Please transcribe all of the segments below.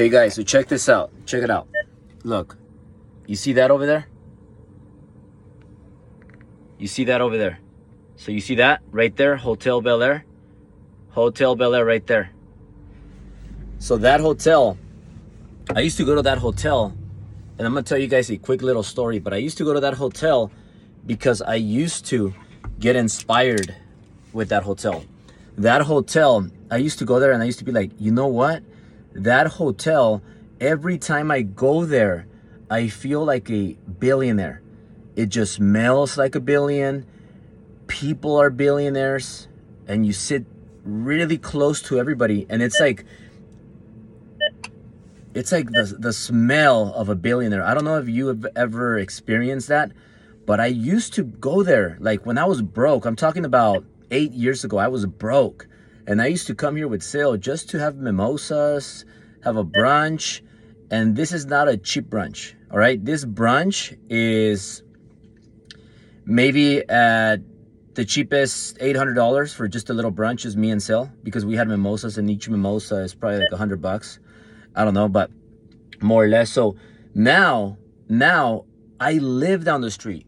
Hey guys, so check this out. Check it out. Look, you see that over there? You see that over there? So you see that right there? Hotel Bel Air? Hotel Bel Air right there. So that hotel, I used to go to that hotel, and I'm gonna tell you guys a quick little story, but I used to go to that hotel because I used to get inspired with that hotel. That hotel, I used to go there and I used to be like, you know what? That hotel, every time I go there, I feel like a billionaire. It just smells like a billion. People are billionaires, and you sit really close to everybody, and it's like the smell of a billionaire. I don't know if you have ever experienced that, but I used to go there like when I was broke. I'm talking about 8 years ago. I was broke, and I used to come here with Sale just to have mimosas, have a brunch. And this is not a cheap brunch, all right? This brunch is maybe at the cheapest $800 for just a little brunch is me and Sale, because we had mimosas, and each mimosa is probably like $100. I don't know, but more or less. So now I live down the street.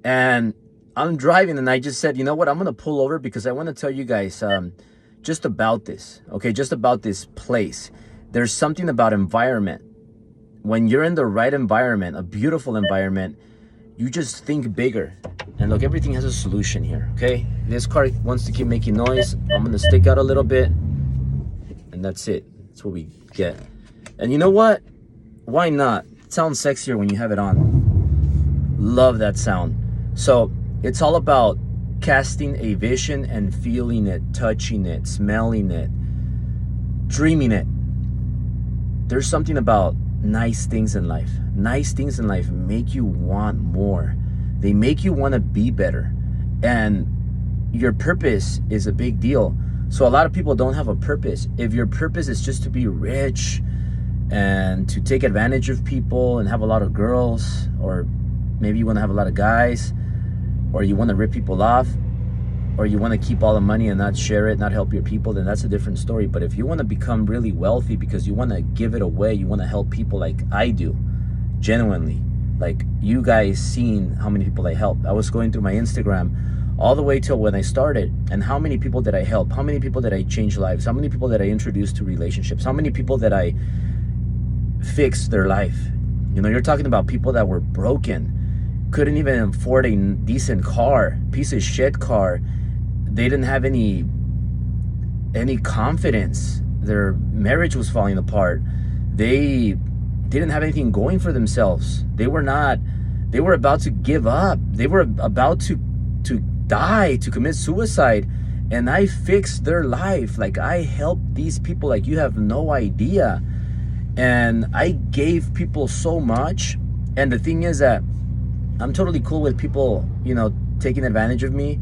And I'm driving, and I just said, you know what? I'm going to pull over because I want to tell you guys just about this, okay? Just about this place. There's something about environment. When you're in the right environment, a beautiful environment, you just think bigger. And look, everything has a solution here, okay? This car wants to keep making noise. I'm going to stick out a little bit, and that's it. That's what we get. And you know what? Why not? It sounds sexier when you have it on. Love that sound. So it's all about casting a vision and feeling it, touching it, smelling it, dreaming it. There's something about nice things in life. Nice things in life make you want more. They make you want to be better. And your purpose is a big deal. So a lot of people don't have a purpose. If your purpose is just to be rich and to take advantage of people and have a lot of girls, or maybe you want to have a lot of guys, or you want to rip people off, or you want to keep all the money and not share it, not help your people, then that's a different story. But if you want to become really wealthy because you want to give it away, you want to help people like I do, genuinely, like you guys seen how many people I helped. I was going through my Instagram all the way till when I started, and how many people did I help? How many people did I change lives? How many people did I introduce to relationships? How many people did I fix their life? You know, you're talking about people that were broken, couldn't even afford a decent car, piece of shit car. They didn't have any confidence. Their marriage was falling apart. They didn't have anything going for themselves. They were about to give up. They were about to die, to commit suicide. And I fixed their life. Like, I helped these people like you have no idea. And I gave people so much. And the thing is that I'm totally cool with people, you know, taking advantage of me,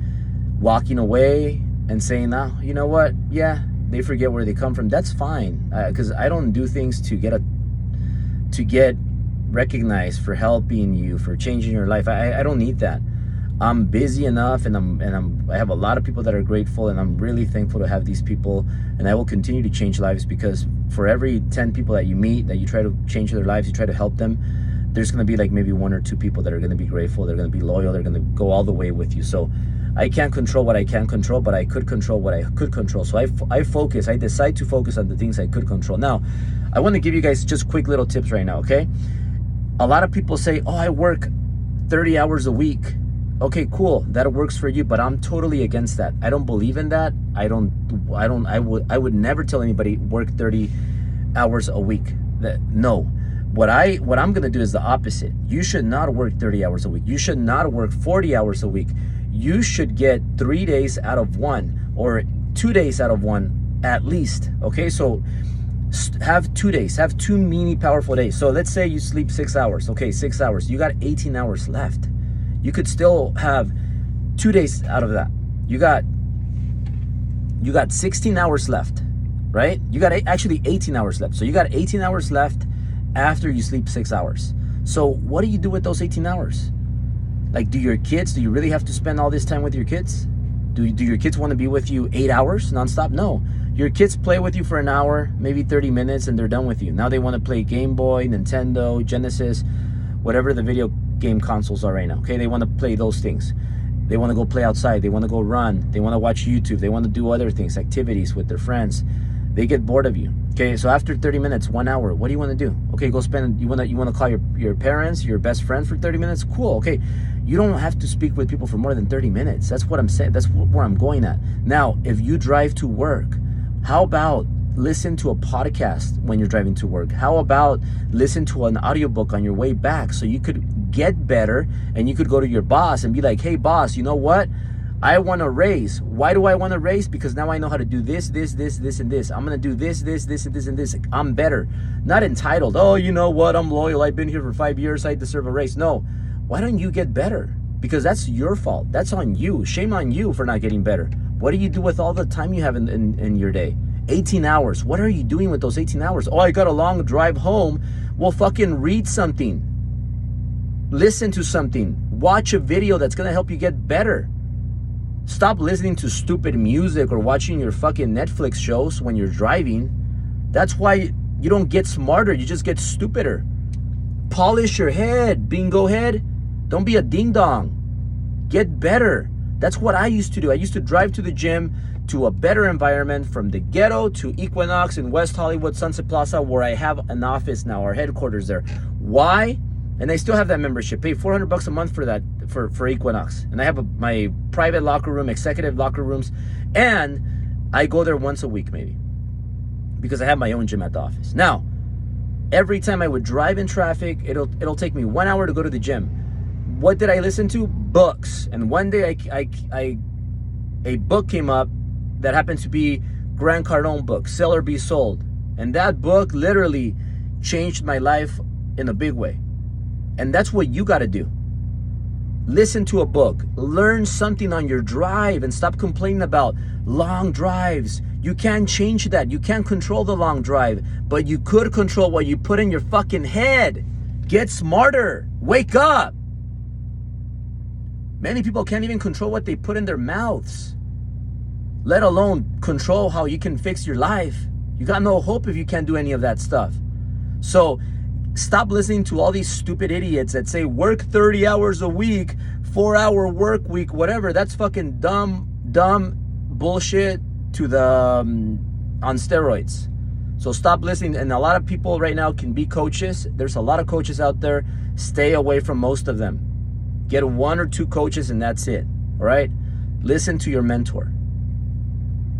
walking away and saying, "Oh, you know what? Yeah, they forget where they come from." That's fine, because I don't do things to get recognized for helping you, for changing your life. I don't need that. I'm busy enough, and I have a lot of people that are grateful, and I'm really thankful to have these people. And I will continue to change lives, because for every 10 people that you meet, that you try to change their lives, you try to help them, there's going to be like maybe 1 or 2 people that are going to be grateful. They're going to be loyal. They're going to go all the way with you. So I can't control what I can't control, but I could control what I could control. So I decide to focus on the things I could control. Now, I want to give you guys just quick little tips right now, okay? A lot of people say, "Oh, I work 30 hours a week." Okay, cool. That works for you, but I'm totally against that. I don't believe in that. I would never tell anybody work 30 hours a week. No. What I'm going to do is the opposite. You should not work 30 hours a week. You should not work 40 hours a week. You should get 3 days out of 1, or 2 days out of 1 at least. Okay, so have 2 days, have 2 mini powerful days. So let's say you sleep 6 hours. Okay, 6 hours. You got 18 hours left. You could still have 2 days out of that. You got 16 hours left, right? You got actually 18 hours left. So you got 18 hours left after you sleep 6 hours. So what do you do with those 18 hours? Like, do you really have to spend all this time with your kids? Do your kids want to be with you 8 hours nonstop? No. Your kids play with you for an hour, maybe 30 minutes, and they're done with you. Now they want to play Game Boy, Nintendo, Genesis, whatever the video game consoles are right now. Okay, they want to play those things. They want to go play outside. They want to go run. They want to watch YouTube. They want to do other things, activities with their friends. They get bored of you. Okay, so after 30 minutes, 1 hour, what do you want to do? Okay, go spend, you want to call your parents, your best friend for 30 minutes? Cool, okay. You don't have to speak with people for more than 30 minutes. That's what I'm saying. That's where I'm going at. Now, if you drive to work, how about listen to a podcast when you're driving to work? How about listen to an audiobook on your way back so you could get better and you could go to your boss and be like, hey boss, you know what? I want a raise. Why do I want a raise? Because now I know how to do this, and this. I'm going to do this, and this. I'm better. Not entitled. Oh, you know what? I'm loyal. I've been here for 5 years. I deserve a raise. No. Why don't you get better? Because that's your fault. That's on you. Shame on you for not getting better. What do you do with all the time you have in your day? 18 hours. What are you doing with those 18 hours? Oh, I got a long drive home. Well, fucking read something. Listen to something. Watch a video that's going to help you get better. Stop listening to stupid music or watching your fucking Netflix shows when you're driving. That's why you don't get smarter. You just get stupider. Polish your head, bingo head. Don't be a ding-dong. Get better. That's what I used to do. I used to drive to the gym to a better environment, from the ghetto to Equinox in West Hollywood, Sunset Plaza, where I have an office now, our headquarters there. Why? And I still have that membership. Pay $400 a month for that, for Equinox. And I have my private locker room, executive locker rooms, and I go there once a week maybe, because I have my own gym at the office. Now, every time I would drive in traffic, it'll take me 1 hour to go to the gym. What did I listen to? Books. And one day a book came up that happened to be Grant Cardone book, Sell or Be Sold. And that book literally changed my life in a big way. And that's what you got to do. Listen to a book, learn something on your drive, and stop complaining about long drives. You can't change that. You can't control the long drive, but you could control what you put in your fucking head. Get smarter. Wake up. Many people can't even control what they put in their mouths, let alone control how you can fix your life. You got no hope if you can't do any of that stuff. So stop listening to all these stupid idiots that say work 30 hours a week, 4-hour work week, whatever. That's fucking dumb bullshit to the on steroids. So stop listening. And a lot of people right now can be coaches. There's a lot of coaches out there. Stay away from most of them. Get 1 or 2 coaches and that's it. All right? Listen to your mentor.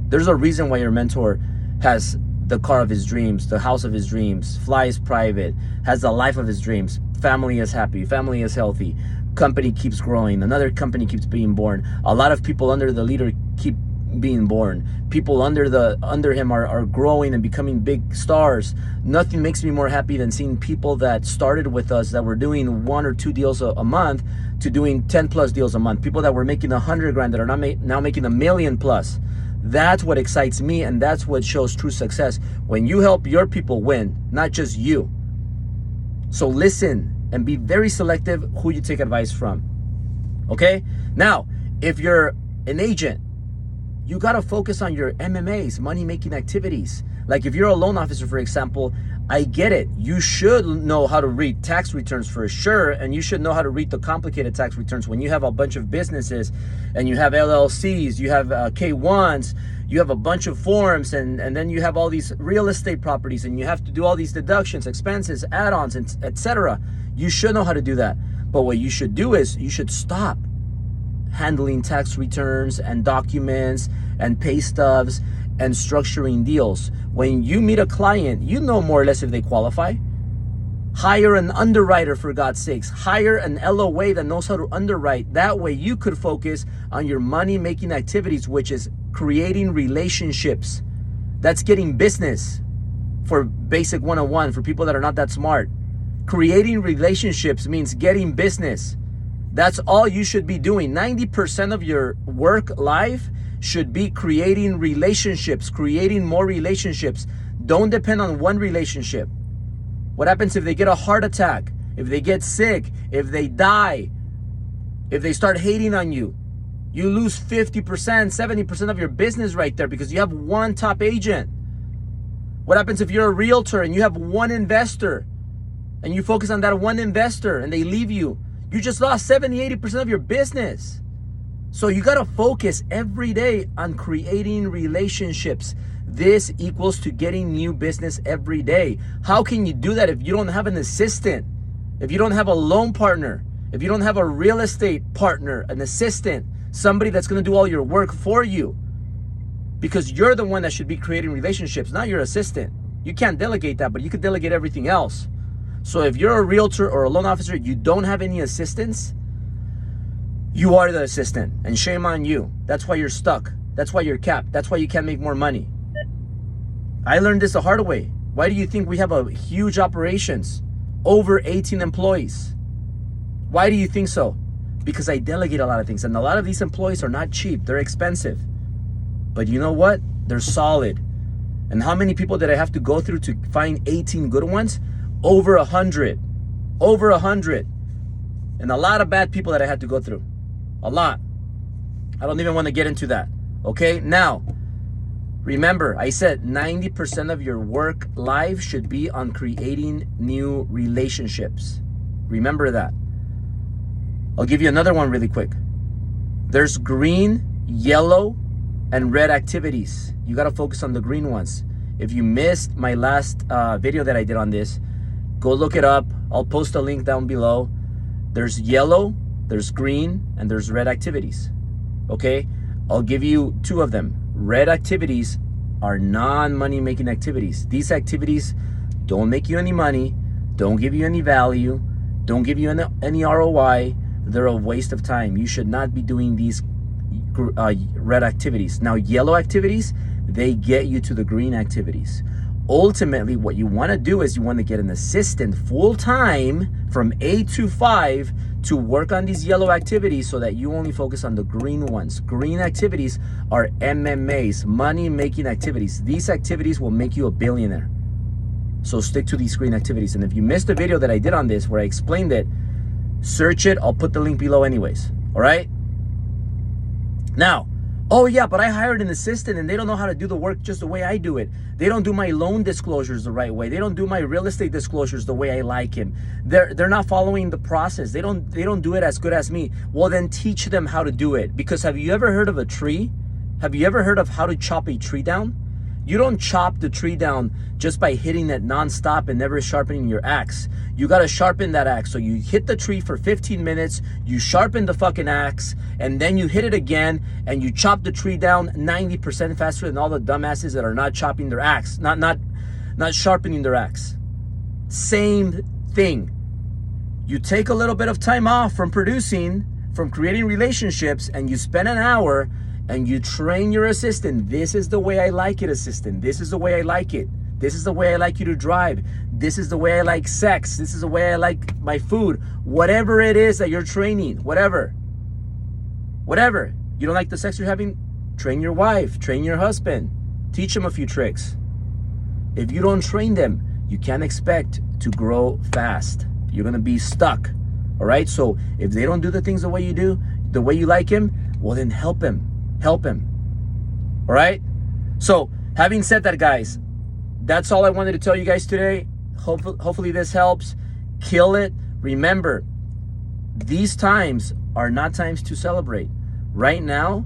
There's a reason why your mentor has the car of his dreams, the house of his dreams, flies private, has the life of his dreams. Family is happy, family is healthy, company keeps growing, another company keeps being born. A lot of people under the leader keep being born. People under him are growing and becoming big stars. Nothing makes me more happy than seeing people that started with us that were doing 1 or 2 deals a month to doing 10 plus deals a month. People that were making 100 grand that are now making $1 million plus. That's what excites me, and that's what shows true success, when you help your people win, not just you. So listen and be very selective who you take advice from. Okay? Now, if you're an agent, you got to focus on your MMAs, money-making activities. Like if you're a loan officer, for example, I get it. You should know how to read tax returns for sure, and you should know how to read the complicated tax returns when you have a bunch of businesses and you have LLCs, you have K1s, you have a bunch of forms, and then you have all these real estate properties, and you have to do all these deductions, expenses, add-ons, etc. You should know how to do that. But what you should do is you should stop handling tax returns and documents and pay stubs and structuring deals. When you meet a client, you know more or less if they qualify. Hire an underwriter, for God's sakes. Hire an LOA that knows how to underwrite. That way you could focus on your money-making activities, which is creating relationships. That's getting business for basic 101 for people that are not that smart. Creating relationships means getting business. That's all you should be doing. 90% of your work life should be creating relationships, creating more relationships. Don't depend on one relationship. What happens if they get a heart attack, if they get sick, if they die, if they start hating on you? You lose 50%, 70% of your business right there because you have one top agent. What happens if you're a realtor and you have one investor and you focus on that one investor and they leave you? You just lost 70, 80% of your business. So you got to focus every day on creating relationships. This equals to getting new business every day. How can you do that if you don't have an assistant? If you don't have a loan partner? If you don't have a real estate partner, an assistant, somebody that's going to do all your work for you? Because you're the one that should be creating relationships, not your assistant. You can't delegate that, but you can delegate everything else. So if you're a realtor or a loan officer, you don't have any assistants, you are the assistant, and shame on you. That's why you're stuck. That's why you're capped. That's why you can't make more money. I learned this the hard way. Why do you think we have a huge operations? Over 18 employees. Why do you think so? Because I delegate a lot of things, and a lot of these employees are not cheap. They're expensive. But you know what? They're solid. And how many people did I have to go through to find 18 good ones? Over 100. Over 100. And a lot of bad people that I had to go through. A lot. I don't even want to get into that. Okay? Now, remember, I said 90% of your work life should be on creating new relationships. Remember that. I'll give you another one really quick. There's green, yellow, and red activities. You got to focus on the green ones. If you missed my last video that I did on this, go look it up. I'll post a link down below. There's yellow, there's green, and there's red activities. Okay? I'll give you two of them. Red activities are non-money making activities. These activities don't make you any money, don't give you any value, don't give you any ROI. They're a waste of time. You should not be doing these red activities. Now, yellow activities, they get you to the green activities. Ultimately, what you want to do is you want to get an assistant full-time from 8 to 5 to work on these yellow activities so that you only focus on the green ones. Green activities are MMAs, money-making activities. These activities will make you a billionaire. So stick to these green activities. And if you missed the video that I did on this where I explained it, search it. I'll put the link below anyways. All right? Now, oh yeah, but I hired an assistant and they don't know how to do the work just the way I do it. They don't do my loan disclosures the right way. They don't do my real estate disclosures the way I like him. They're not following the process. They don't do it as good as me. Well, then teach them how to do it. Because have you ever heard of a tree? Have you ever heard of how to chop a tree down? You don't chop the tree down just by hitting it nonstop and never sharpening your axe. You got to sharpen that axe. So you hit the tree for 15 minutes, you sharpen the fucking axe, and then you hit it again and you chop the tree down 90% faster than all the dumbasses that are not chopping their axe, not sharpening their axe. Same thing. You take a little bit of time off from producing, from creating relationships, and you spend an hour and you train your assistant. This is the way I like it, assistant. This is the way I like it. This is the way I like you to drive. This is the way I like sex. This is the way I like my food. Whatever it is that you're training, whatever. You don't like the sex you're having? Train your wife, train your husband. Teach them a few tricks. If you don't train them, you can't expect to grow fast. You're gonna be stuck, all right? So if they don't do the things the way you do, the way you like him, well then help him. Help him. All right? So, having said that, guys, that's all I wanted to tell you guys today. Hopefully this helps. Kill it. Remember, these times are not times to celebrate. Right now,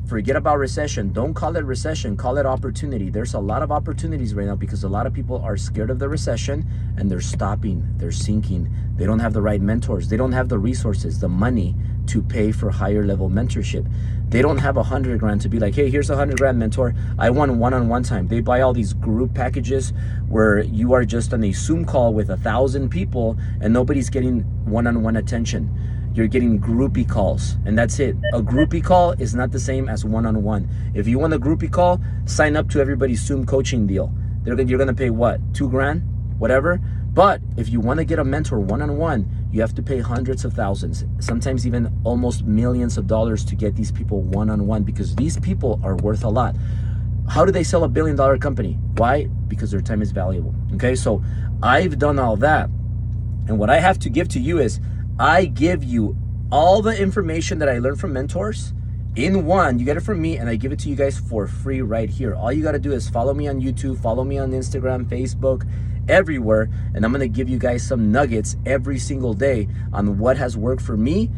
forget about recession. Don't call it recession. Call it opportunity. There's a lot of opportunities right now because a lot of people are scared of the recession and they're stopping. They're sinking. They don't have the right mentors. They don't have the resources, the money to pay for higher level mentorship. They don't have $100 grand to be like, hey, here's $100 grand mentor. I want one-on-one time. They buy all these group packages where you are just on a Zoom call with 1,000 people and nobody's getting one-on-one attention. You're getting groupie calls, and that's it. A groupie call is not the same as one-on-one. If you want a groupie call, sign up to everybody's Zoom coaching deal. You're gonna pay what, $2 grand, whatever. But if you want to get a mentor one-on-one, you have to pay hundreds of thousands, sometimes even almost millions of dollars to get these people one-on-one because these people are worth a lot. How do they sell $1 billion company? Why? Because their time is valuable. Okay, so I've done all that. And what I have to give to you is I give you all the information that I learned from mentors in one. You get it from me, and I give it to you guys for free right here. All you got to do is follow me on YouTube, follow me on Instagram, Facebook, everywhere, and I'm going to give you guys some nuggets every single day on what has worked for me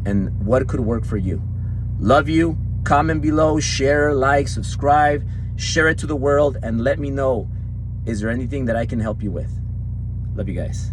and what could work for you. Love you. Comment below, share, like, subscribe, share it to the world, and let me know, is there anything that I can help you with? Love you guys.